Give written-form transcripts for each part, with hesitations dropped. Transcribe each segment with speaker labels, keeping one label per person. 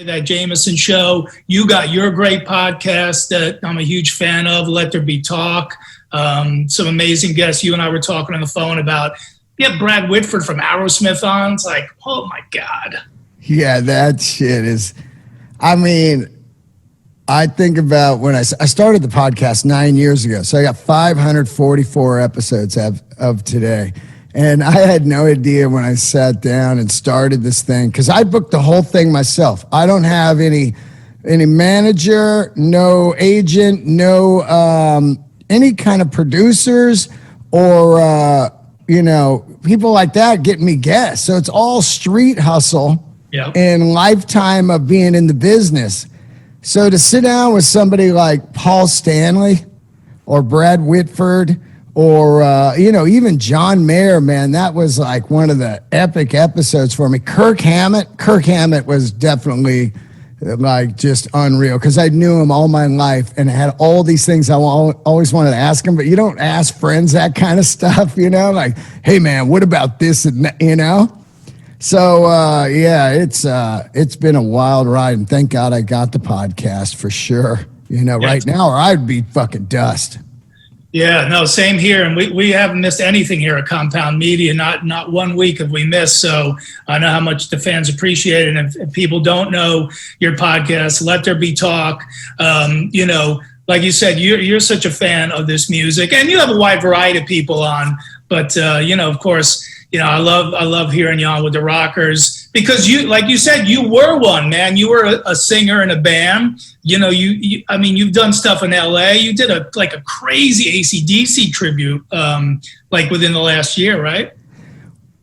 Speaker 1: That Jamieson show. You got your great podcast that I'm a huge fan of, Let There Be Talk. Some amazing guests. You and I were talking on the phone about, Brad Whitford from Aerosmith on. It's like, oh my God.
Speaker 2: Yeah, that shit is, I think about when I started the podcast 9 years ago. So I got 544 episodes of today. And I had no idea when I sat down and started this thing, because I booked the whole thing myself. I don't have any manager, no agent, no any kind of producers or people like that getting me guests. So it's all street hustle and lifetime of being in the business. So to sit down with somebody like Paul Stanley or Brad Whitford, or, even John Mayer, man, that was like one of the epic episodes for me. Kirk Hammett was definitely like just unreal, because I knew him all my life and had all these things I always wanted to ask him, but you don't ask friends that kind of stuff, like, hey, man, what about this and that, So, it's been a wild ride, and thank God I got the podcast for sure, right now, or I'd be fucking dust.
Speaker 1: Yeah, no, same here. And we haven't missed anything here at Compound Media. Not 1 week have we missed. So I know how much the fans appreciate it. And if people don't know your podcast, Let There Be Talk, like you said, you're such a fan of this music, and you have a wide variety of people on. But, of course, I love hearing you on with the Rockers, because you, like you said, you were one, man. You were a singer in a band. You've done stuff in LA. You did a crazy AC/DC tribute, within the last year, right?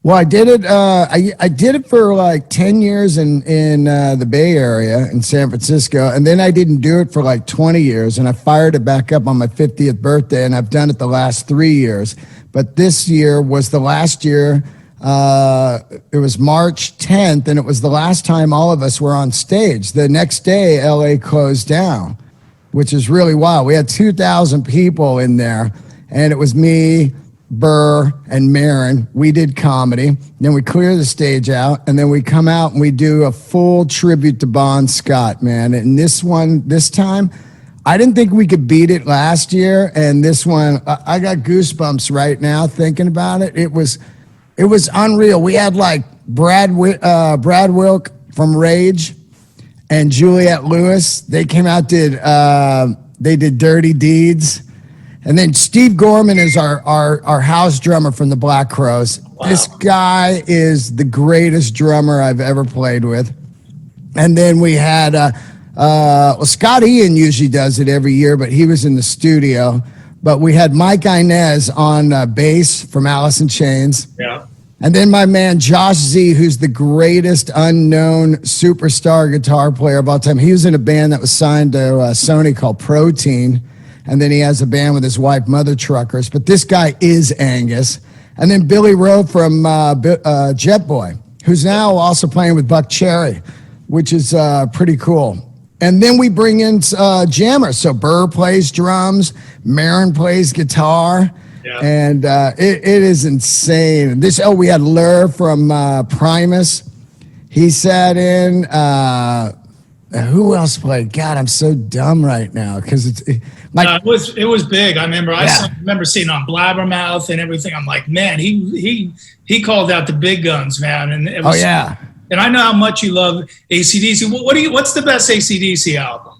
Speaker 2: Well, I did it. I did it for like 10 years in the Bay Area in San Francisco, and then I didn't do it for like 20 years, and I fired it back up on my 50th birthday, and I've done it the last 3 years. But this year was the last year. It was March 10th, and it was the last time all of us were on stage. The next day, LA closed down, which is really wild. We had 2,000 people in there, and it was me, Burr, and Marin. We did comedy. Then we clear the stage out, and then we come out and we do a full tribute to Bon Scott, man. And this time, I didn't think we could beat it last year, and this one, I got goosebumps right now thinking about it. It was unreal. We had like Brad Wilk from Rage and Juliette Lewis. They came out, they did Dirty Deeds. And then Steve Gorman is our house drummer from the Black Crowes. Wow. This guy is the greatest drummer I've ever played with. And then we had, Scott Ian usually does it every year, but he was in the studio. But we had Mike Inez on bass from Alice in Chains. Yeah. And then my man Josh Z, who's the greatest unknown superstar guitar player of all time. He was in a band that was signed to Sony called Protein. And then he has a band with his wife, Mother Truckers. But this guy is Angus. And then Billy Rowe from Jet Boy, who's now also playing with Buck Cherry, which is pretty cool. And then we bring in jammers. So Burr plays drums, Marin plays guitar, and it is insane. We had Lur from Primus. He sat in. Who else played? God, I'm so dumb right now because it was big. I remember. I remember seeing on Blabbermouth and everything. I'm like, man, he called out the big guns, man. And it was, And I know how much you love AC/DC. What's the best AC/DC album?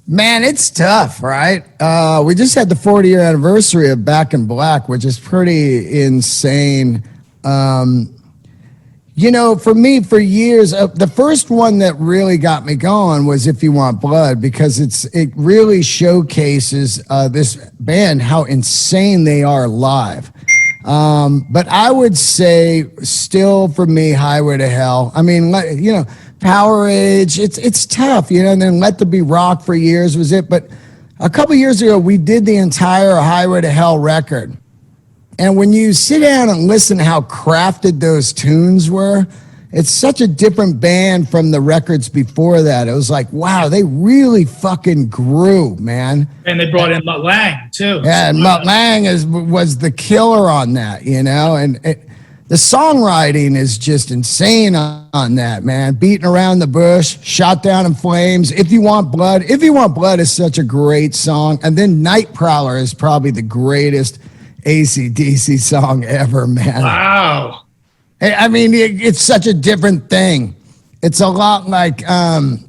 Speaker 2: Man, it's tough, right? We just had the 40-year anniversary of Back in Black, which is pretty insane. For me, for years, the first one that really got me going was If You Want Blood, because it really showcases this band, how insane they are live. But I would say still for me, Highway to Hell. I mean, Power Age, it's tough, and then Let There Be Rock for years was it. But a couple years ago, we did the entire Highway to Hell record. And when you sit down and listen to how crafted those tunes were, it's such a different band from the records before that. It was like, wow, they really fucking grew, man.
Speaker 1: And they brought in Mutt Lange, too.
Speaker 2: Yeah, and Mutt Lange was the killer on that, And the songwriting is just insane on that, man. Beating Around the Bush, Shot Down in Flames, If You Want Blood. If You Want Blood is such a great song. And then Night Prowler is probably the greatest AC/DC song ever, man.
Speaker 1: Wow.
Speaker 2: I mean, it's such a different thing. It's a lot like on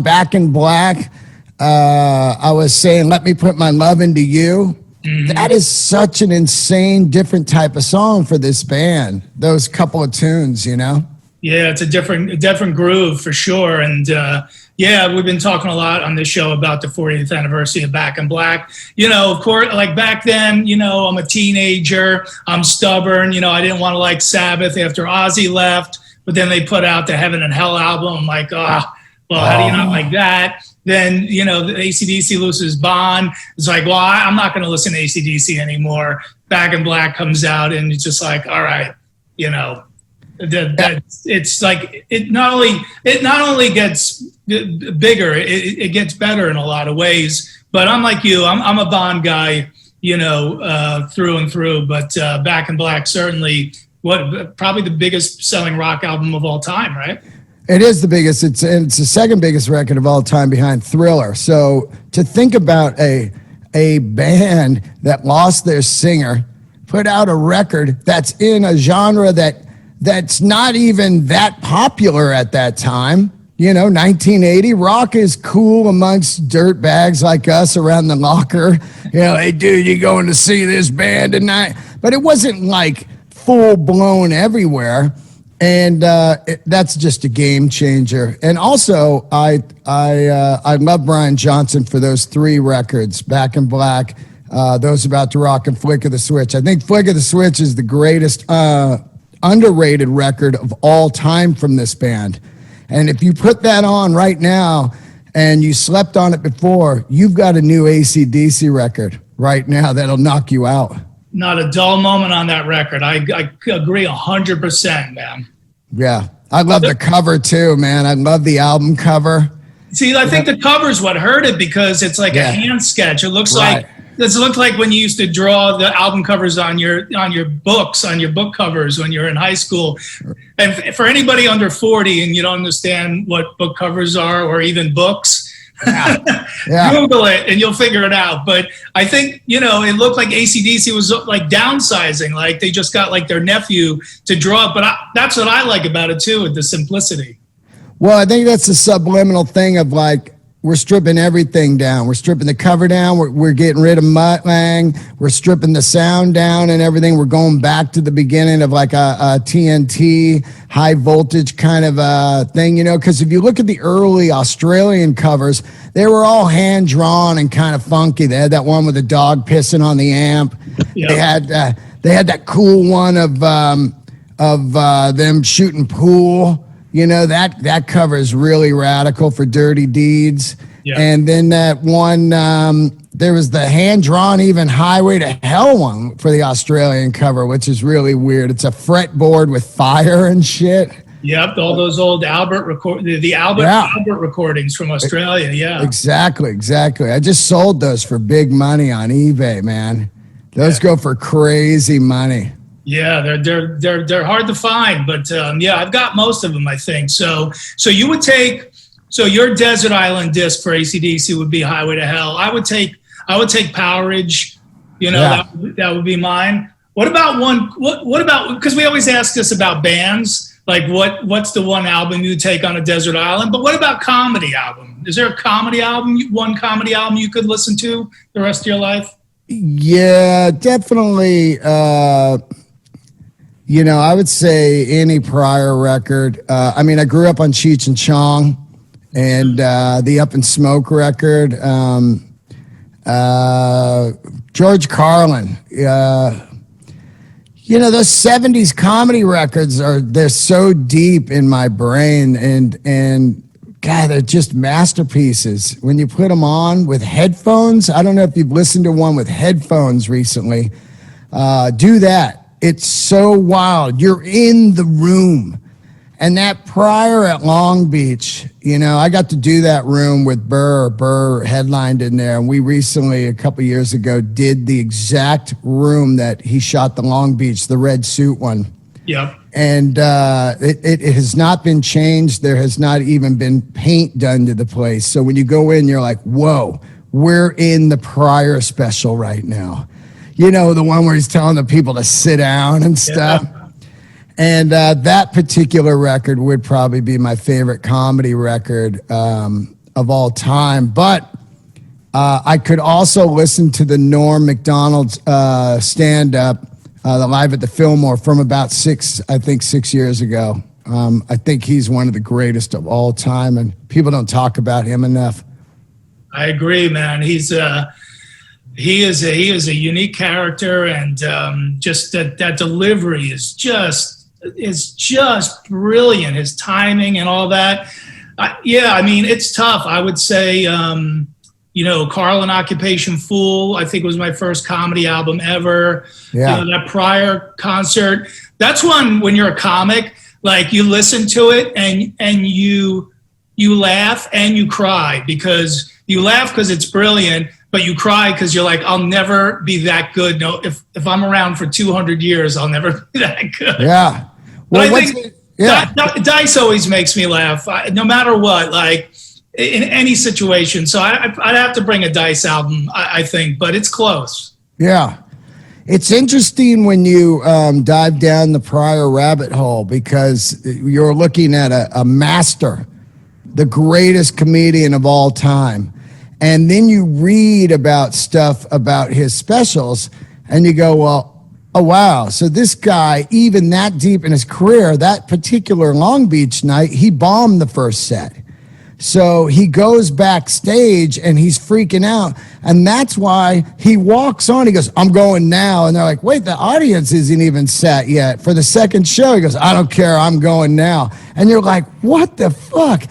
Speaker 2: Back in Black, I was saying, Let Me Put My Love Into You. Mm-hmm. That is such an insane, different type of song for this band. Those couple of tunes, Yeah,
Speaker 1: it's a different groove for sure. And we've been talking a lot on this show about the 40th anniversary of Back in Black. Of course, like back then, I'm a teenager. I'm stubborn. I didn't want to like Sabbath after Ozzy left, but then they put out the Heaven and Hell album. I'm like, how do you not like that? Then, the AC/DC loses Bond. It's like, well, I'm not going to listen to AC/DC anymore. Back in Black comes out, and it's just like, all right, it's like it not only gets bigger, it gets better in a lot of ways. But I'm like you, I'm a Bond guy, through and through. But Back in Black certainly probably the biggest selling rock album of all time, right?
Speaker 2: It is the biggest. It's the second biggest record of all time behind Thriller. So to think about a band that lost their singer, put out a record that's in a genre that's not even that popular at that time. 1980, rock is cool amongst dirt bags like us around the locker. Hey, dude, you going to see this band tonight? But it wasn't like full blown everywhere. And that's just a game changer. And also, I love Brian Johnson for those three records, Back in Black, Those About to Rock, and Flick of the Switch. I think Flick of the Switch is the greatest underrated record of all time from this band. And if you put that on right now and you slept on it before, you've got a new AC/DC record right now that'll knock you out.
Speaker 1: Not a dull moment on that record. I agree 100%, man.
Speaker 2: Yeah. I love the cover too, man. I love the album cover.
Speaker 1: See, I think the cover's what hurt it because it's like a hand sketch. It looks like when you used to draw the album covers on your book covers when you're in high school. And for anybody under 40 and you don't understand what book covers are or even books, Google it and you'll figure it out. But I think, it looked like AC/DC was like downsizing, like they just got like their nephew to draw it. But that's what I like about it too, with the simplicity.
Speaker 2: Well, I think that's the subliminal thing of like, we're stripping everything down. We're stripping the cover down. We're getting rid of Mutt Lange. We're stripping the sound down and everything. We're going back to the beginning of like a TNT high voltage kind of thing, because if you look at the early Australian covers, they were all hand drawn and kind of funky. They had that one with the dog pissing on the amp. Yep. They had that cool one of them shooting pool. That cover is really radical for Dirty Deeds. Yeah. And then that one, there was the hand-drawn even Highway to Hell one for the Australian cover, which is really weird. It's a fretboard with fire and shit.
Speaker 1: Yep, all those old Albert Albert recordings from Australia, yeah. Exactly.
Speaker 2: I just sold those for big money on eBay, man. Those go for crazy money.
Speaker 1: Yeah, they're hard to find, but I've got most of them, I think. So you would take your Desert Island disc for AC/DC would be Highway to Hell. I would take Power Age. That would be mine. What about because we always ask this about bands, like what's the one album you take on a desert island? But what about comedy album? Is there a comedy album you could listen to the rest of your life?
Speaker 2: Yeah, definitely. I would say any Pryor record. I mean, I grew up on Cheech and Chong and the Up in Smoke record. George Carlin. Those 70s comedy records they're so deep in my brain and God, they're just masterpieces. When you put them on with headphones, I don't know if you've listened to one with headphones recently. Do that. It's so wild. You're in the room. And that Pryor at Long Beach, I got to do that room with Burr. Burr headlined in there. And we recently, a couple years ago, did the exact room that he shot the Long Beach, the red suit one.
Speaker 1: Yeah.
Speaker 2: And it has not been changed. There has not even been paint done to the place. So when you go in, you're like, whoa, we're in the Pryor special right now. The one where he's telling the people to sit down and stuff. Yeah. And that particular record would probably be my favorite comedy record of all time. But I could also listen to the Norm Macdonald's stand-up, the Live at the Fillmore, from about 6 years ago. I think he's one of the greatest of all time, and people don't talk about him enough.
Speaker 1: I agree, man. He is a unique character, and just that delivery is just brilliant. His timing and all that. I mean, it's tough. I would say, Carlin Occupation Fool, I think was my first comedy album ever.
Speaker 2: Yeah.
Speaker 1: That Pryor concert. That's one when you're a comic, like you listen to it and you laugh and you cry, because you laugh because it's brilliant, but you cry because you're like, I'll never be that good. No, if I'm around for 200 years, I'll never be that good.
Speaker 2: Yeah.
Speaker 1: Well, I think Dice always makes me laugh, no matter what, like in any situation. So I'd have to bring a Dice album, I think, but it's close.
Speaker 2: Yeah. It's interesting when you dive down the Pryor rabbit hole, because you're looking at a master, the greatest comedian of all time. And then you read about stuff about his specials and you go, well, oh, wow. So this guy, even that deep in his career, that particular Long Beach night, he bombed the first set. So he goes backstage and he's freaking out. And that's why he walks on. He goes, I'm going now. And they're like, wait, the audience isn't even set yet. For the second show, he goes, I don't care. I'm going now. And you're like, what the fuck?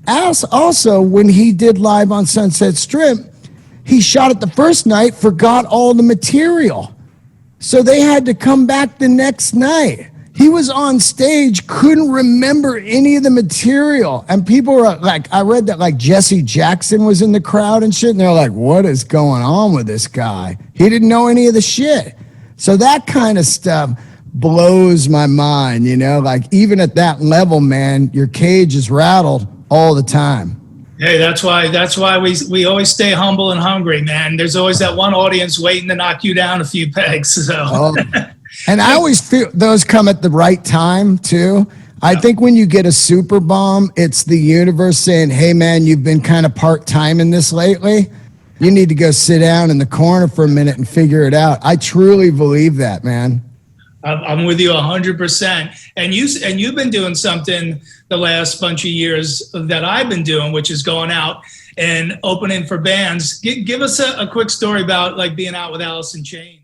Speaker 2: Also, when he did Live on Sunset Strip, he shot it the first night, forgot all the material. So they had to come back the next night. He was on stage, couldn't remember any of the material. And people were like, I read that like Jesse Jackson was in the crowd and shit. And they're like, what is going on with this guy? He didn't know any of the shit. So that kind of stuff blows my mind, like even at that level, man, your cage is rattled all the time.
Speaker 1: Hey, that's why we always stay humble and hungry, man. There's always that one audience waiting to knock you down a few pegs. So,
Speaker 2: and I always feel those come at the right time too. I think when you get a super bomb, it's the universe saying, hey man, you've been kind of part-time in this lately. You need to go sit down in the corner for a minute and figure it out. I truly believe that, man.
Speaker 1: I'm with you 100%. And you've been doing something the last bunch of years that I've been doing, which is going out and opening for bands. Give us a quick story about like being out with Alice in Chains.